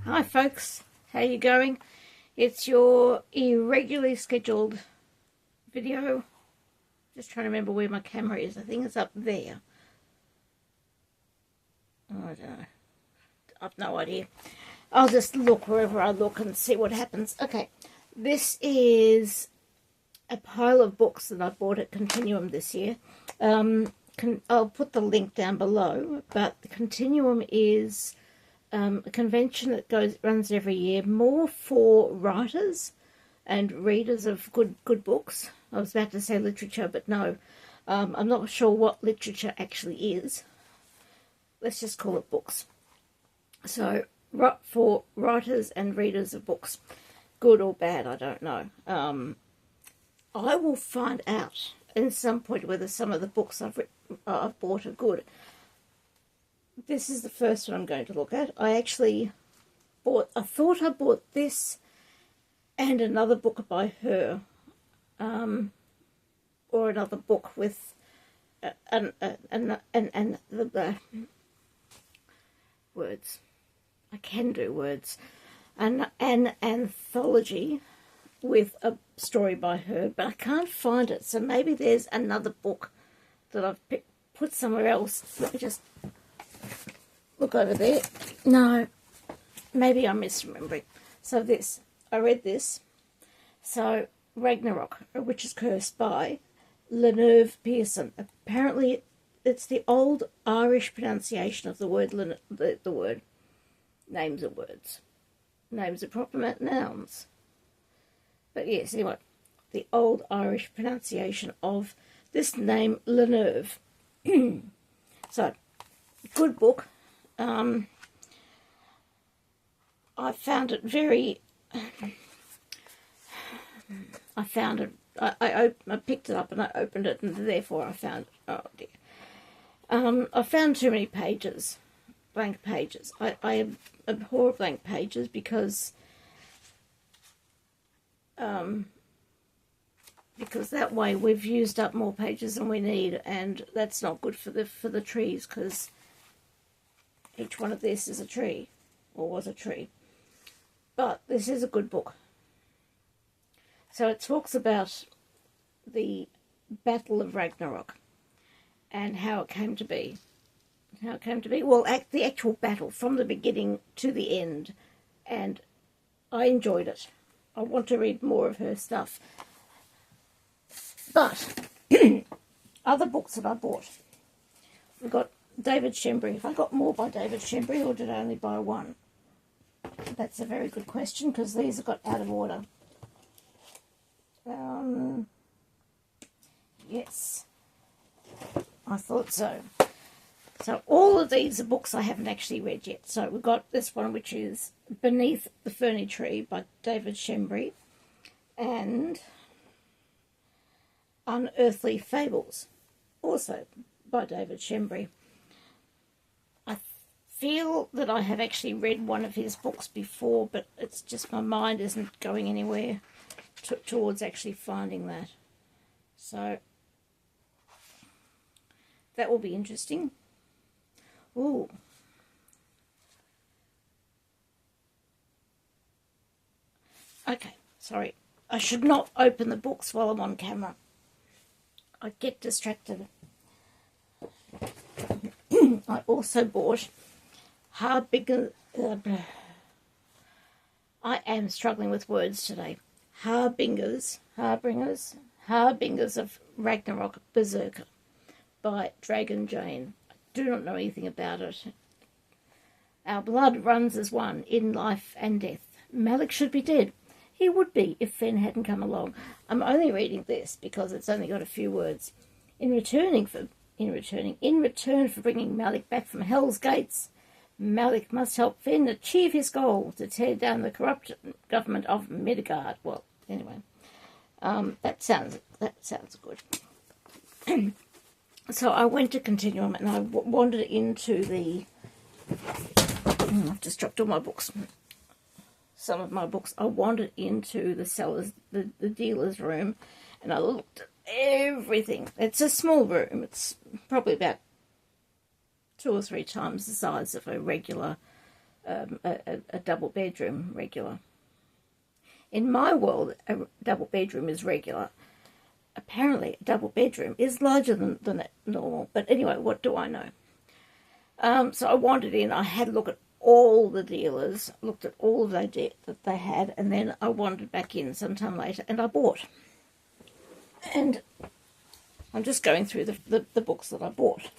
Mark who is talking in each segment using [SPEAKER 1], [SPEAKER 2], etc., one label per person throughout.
[SPEAKER 1] Hi folks, how you going? It's your irregularly scheduled video. Just trying to remember where my camera is. I think it's up there. Oh, I don't know. I've no idea. I'll just look wherever I look and see what happens. Okay, this is a pile of books that I bought at Continuum this year. I'll put the link down below, but the Continuum is a convention that runs every year, more for writers and readers of good books. I was about to say literature, but no. I'm not sure what literature actually is. Let's just call it books. So, for writers and readers of books, good or bad, I don't know. I will find out at some point whether some of the books I've bought are good. This is the first one I'm going to look at. I thought I bought this and another book by her, or another book with the words. I can do words. An anthology with a story by her, but I can't find it. So maybe there's another book that I've put somewhere else. Let me just look over there. No, maybe I'm misremembering. So I read this. So Ragnarok, A Witch's Curse by Leanbh Pearson. Apparently it's the old Irish pronunciation of the word, the word. Names are words. Names are proper nouns. But yes, anyway, the old Irish pronunciation of this name, Leanbh. So, good book. I found it very... I picked it up and I opened it, and therefore I found... Oh, dear. I found too many pages. Blank pages. I abhor blank pages because that way we've used up more pages than we need, and that's not good for the trees, because each one of this is a tree, or was a tree. But this is a good book. So it talks about the Battle of Ragnarok and how it came to be. How it came to be? Well, the actual battle from the beginning to the end, and I enjoyed it. I want to read more of her stuff. But other books that I bought, we've got David Schembri. Have I got more by David Schembri, or did I only buy one? That's a very good question, because these have got out of order. Yes, I thought so. So all of these are books I haven't actually read yet. So we've got this one, which is Beneath the Ferny Tree by David Schembri, and Unearthly Fables, also by David Schembri. I feel that I have actually read one of his books before, but it's just my mind isn't going anywhere towards actually finding that. So that will be interesting. Ooh. Okay, sorry. I should not open the books while I'm on camera. I get distracted. I also bought Harbingers. I am struggling with words today. Harbingers of Ragnarok Berserker by Dragon Jane. I do not know anything about it. Our blood runs as one in life and death. Malik should be dead. He would be if Fen hadn't come along. I'm only reading this because it's only got a few words. In return for bringing Malik back from Hell's Gates, Malik must help Fen achieve his goal to tear down the corrupt government of Midgard. Well, anyway, that sounds good. So I went to Continuum and I wandered into the... I've just dropped all my books. Some of my books. I wandered into the seller's, the dealer's room, and I looked at everything. It's a small room. It's probably about 2 or 3 times the size of a regular a double bedroom regular. In my world, a double bedroom is regular. Apparently, a double bedroom is larger than normal. But anyway, what do I know? So I wandered in. I had a look at all the dealers, looked at all that they had, and then I wandered back in sometime later, and I bought. And I'm just going through the books that I bought.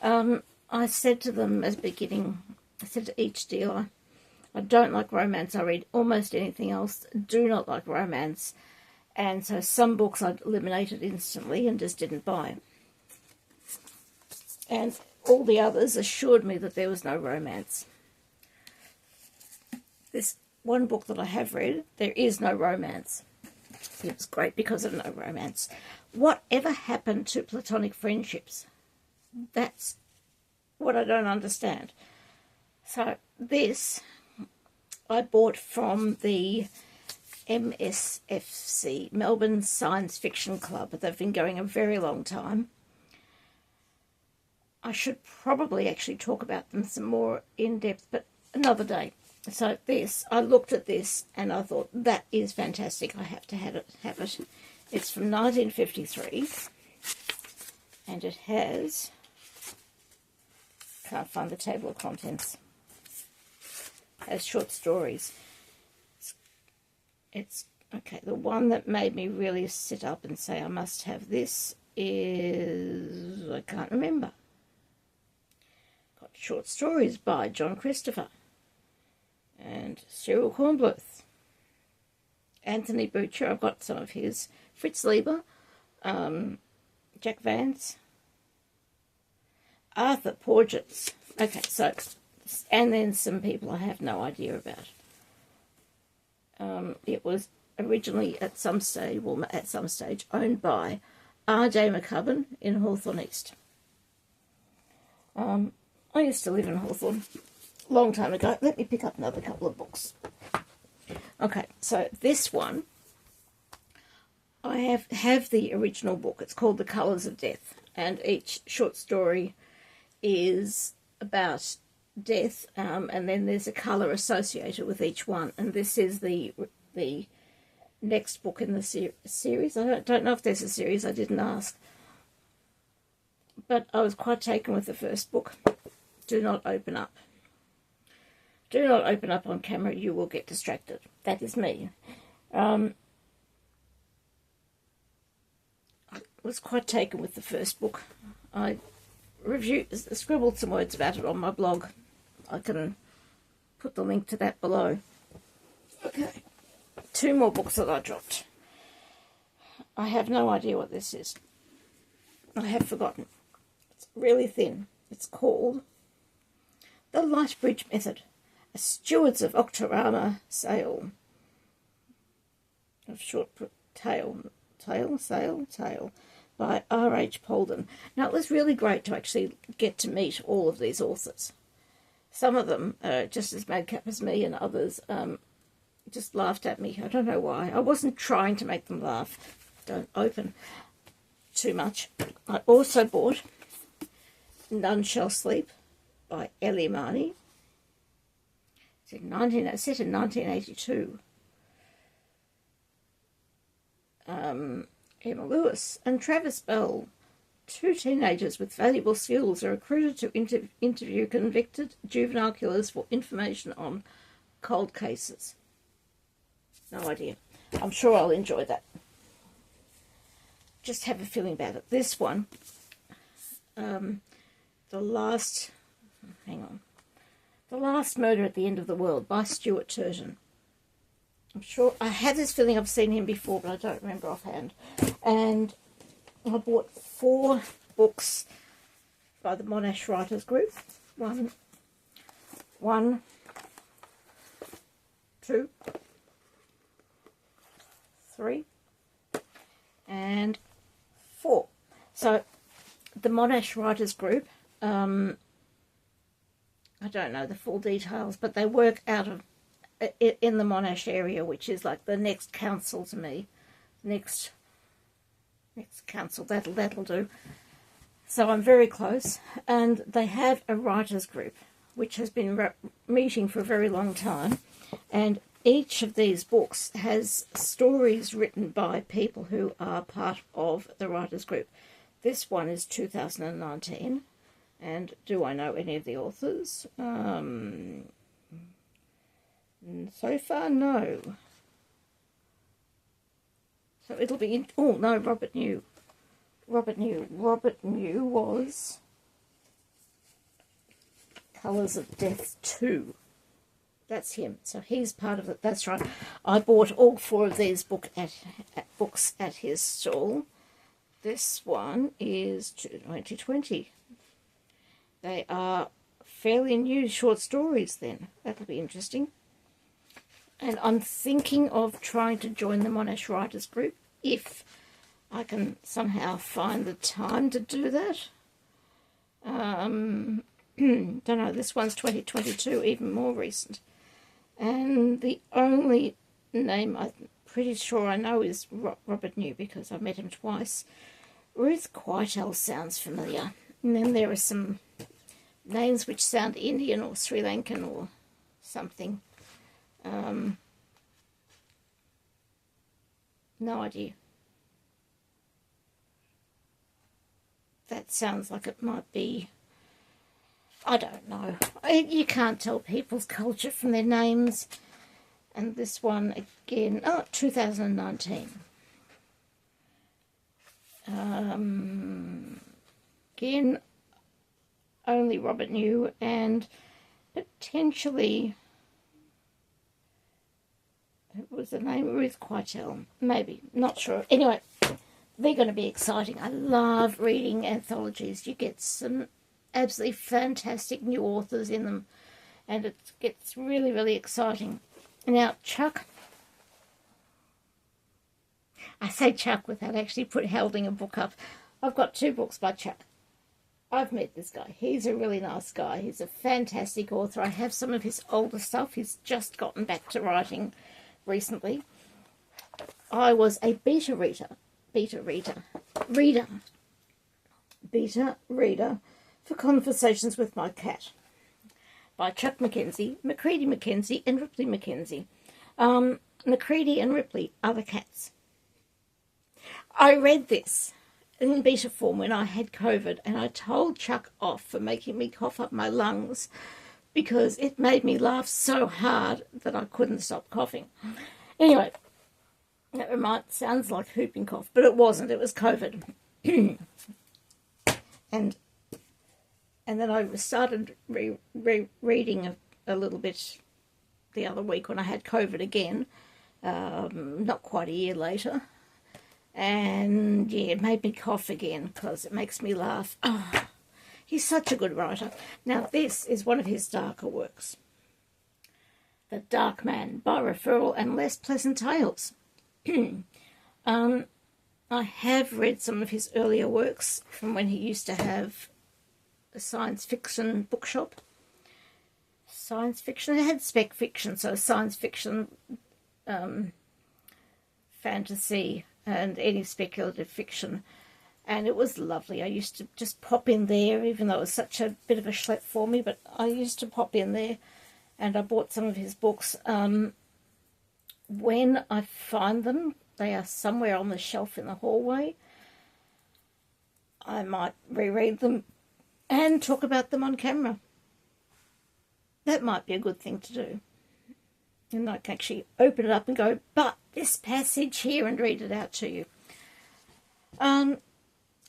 [SPEAKER 1] I said to them at the beginning, I said to each dealer, I don't like romance. I read almost anything else. Do not like romance. And so some books I eliminated instantly and just didn't buy. And all the others assured me that there was no romance. This one book that I have read, there is no romance. It was great because of no romance. Whatever happened to platonic friendships? That's what I don't understand. So this I bought from the MSFC, Melbourne Science Fiction Club. They've been going a very long time. I should probably actually talk about them some more in depth, but another day. So this, I looked at this and I thought, that is fantastic. I have to have it. It's from 1953, and it has, can't find the table of contents, has short stories. It's okay. The one that made me really sit up and say I must have this is, I can't remember. Got short stories by John Christopher and Cyril Kornbluth, Anthony Boucher. I've got some of his. Fritz Lieber, Jack Vance, Arthur Porges. Okay, so, and then some people I have no idea about. It was originally at some stage owned by R.J. McCubbin in Hawthorne East. I used to live in Hawthorne a long time ago. Let me pick up another couple of books. Okay, so this one, I have the original book. It's called The Colours of Death, and each short story is about death, and then there's a colour associated with each one. And this is the next book in the series. I don't know if there's a series. I didn't ask, but I was quite taken with the first book. Do not open up. Do not open up on camera. You will get distracted. That is me. I was quite taken with the first book. I scribbled some words about it on my blog. I can put the link to that below. Okay. 2 more books that I dropped. I have no idea what this is. I have forgotten. It's really thin. It's called The Light Bridge Method, a Stewards of Octorama Sale. Of short tale by R.H. Polden. Now, it was really great to actually get to meet all of these authors. Some of them are just as madcap as me, and others just laughed at me. I don't know why. I wasn't trying to make them laugh. Don't open too much. I also bought None Shall Sleep by Ellie Marnie. It's set in 1982. Emma Lewis and Travis Bell, 2 teenagers with valuable skills, are recruited to interview convicted juvenile killers for information on cold cases. No idea. I'm sure I'll enjoy that. Just have a feeling about it. This one, The Last Murder at the End of the World by Stuart Turton. I'm sure, I have this feeling I've seen him before, but I don't remember offhand. And I bought 4 books by the Monash Writers Group. 1, 2, 3, and 4. So the Monash Writers Group, I don't know the full details, but they work out of in the Monash area, which is like the next council to me. Next council, that'll do. So I'm very close, and they have a writers group which has been meeting for a very long time, and each of these books has stories written by people who are part of the writers group. This one is 2019, and do I know any of the authors? So far, no. So it'll be... oh, no, Robert New. Robert New was Colours of Death 2. That's him. So he's part of it. That's right. I bought all 4 of these books at his stall. This one is 2020. They are fairly new short stories then. That'll be interesting. And I'm thinking of trying to join the Monash Writers Group if I can somehow find the time to do that. Don't know, this one's 2022, even more recent. And the only name I'm pretty sure I know is Robert New, because I've met him twice. Ruth Queitel sounds familiar. And then there are some names which sound Indian or Sri Lankan or something. No idea. That sounds like it might be... I don't know. You can't tell people's culture from their names. And this one again, 2019. Again, only Robert New, and potentially, what was the name? Ruth Queitel, maybe, not sure. Anyway, they're going to be exciting. I love reading anthologies. You get some absolutely fantastic new authors in them, and it gets really, really exciting. Now, Chuck, I say Chuck without actually holding a book up. I've got 2 books by Chuck. I've met this guy. He's a really nice guy. He's a fantastic author. I have some of his older stuff. He's just gotten back to writing recently. I was a beta reader for Conversations with My Cat by Chuck Mackenzie, Macready Mackenzie, and Ripley Mackenzie. Macready and Ripley are the cats. I read this in beta form when I had COVID, and I told Chuck off for making me cough up my lungs because it made me laugh so hard that I couldn't stop coughing. Anyway, that sounds like whooping cough, but it wasn't. It was COVID. and then I started reading a little bit the other week when I had COVID again, not quite a year later. And yeah, it made me cough again because it makes me laugh. Oh, he's such a good writer. Now, this is one of his darker works. The Dark Man, by Referral and Less Pleasant Tales. I have read some of his earlier works from when he used to have a science fiction bookshop. Science fiction, it had spec fiction, so science fiction, fantasy, and any speculative fiction, and it was lovely. I used to just pop in there, even though it was such a bit of a schlep for me, but I used to pop in there, and I bought some of his books. When I find them, they are somewhere on the shelf in the hallway. I might reread them and talk about them on camera. That might be a good thing to do. And I can actually open it up and go, but this passage here, and read it out to you.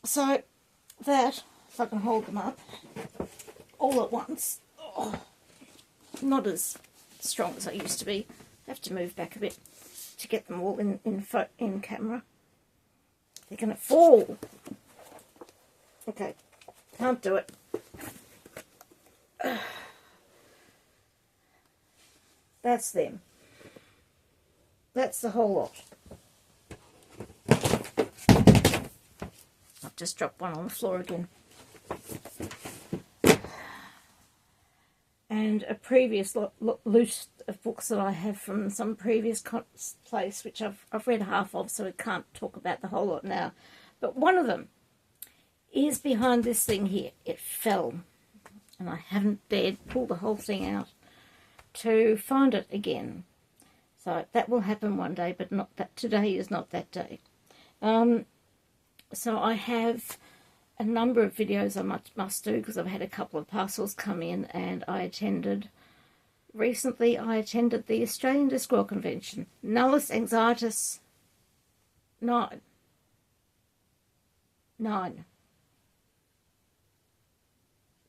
[SPEAKER 1] So that, if I can hold them up all at once, not as strong as I used to be. I have to move back a bit to get them all in camera. They're going to fall. Okay, can't do it. That's them. That's the whole lot. I've just dropped one on the floor again. And a previous list of books that I have from some previous place, which I've read half of, so I can't talk about the whole lot now. But one of them is behind this thing here. It fell. and I haven't dared pull the whole thing out to find it again. So that will happen one day, but not that today is not that day. So I have a number of videos I must do, because I've had a couple of parcels come in, and recently I attended the Australian Discworld Convention. Nullus Anxietus 9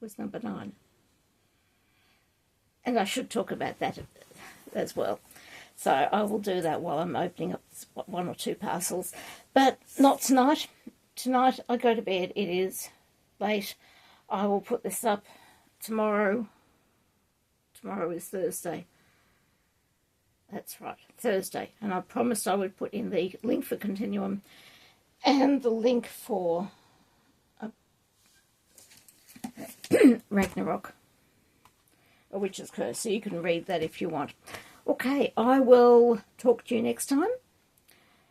[SPEAKER 1] was number 9. And I should talk about that as well. So I will do that while I'm opening up 1 or 2 parcels. But not tonight. Tonight I go to bed. It is late. I will put this up tomorrow. Tomorrow is Thursday. That's right, Thursday. And I promised I would put in the link for Continuum and the link for Ragnarok, A Witch's Curse, so you can read that if you want. Okay, I will talk to you next time.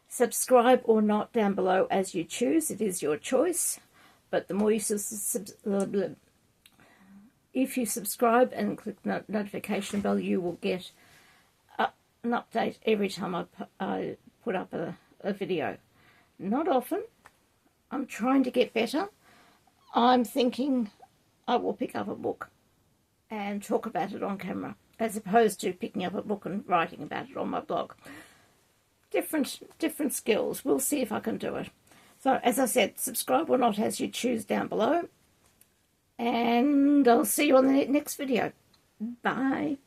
[SPEAKER 1] Subscribe or not down below as you choose. It is your choice. But the more you if you subscribe and click the notification bell, you will get an update every time I put up a video. Not often. I'm trying to get better. I'm thinking I will pick up a book and talk about it on camera, as opposed to picking up a book and writing about it on my blog. Different skills. We'll see if I can do it. So, as I said, subscribe or not as you choose down below. And I'll see you on the next video. Bye.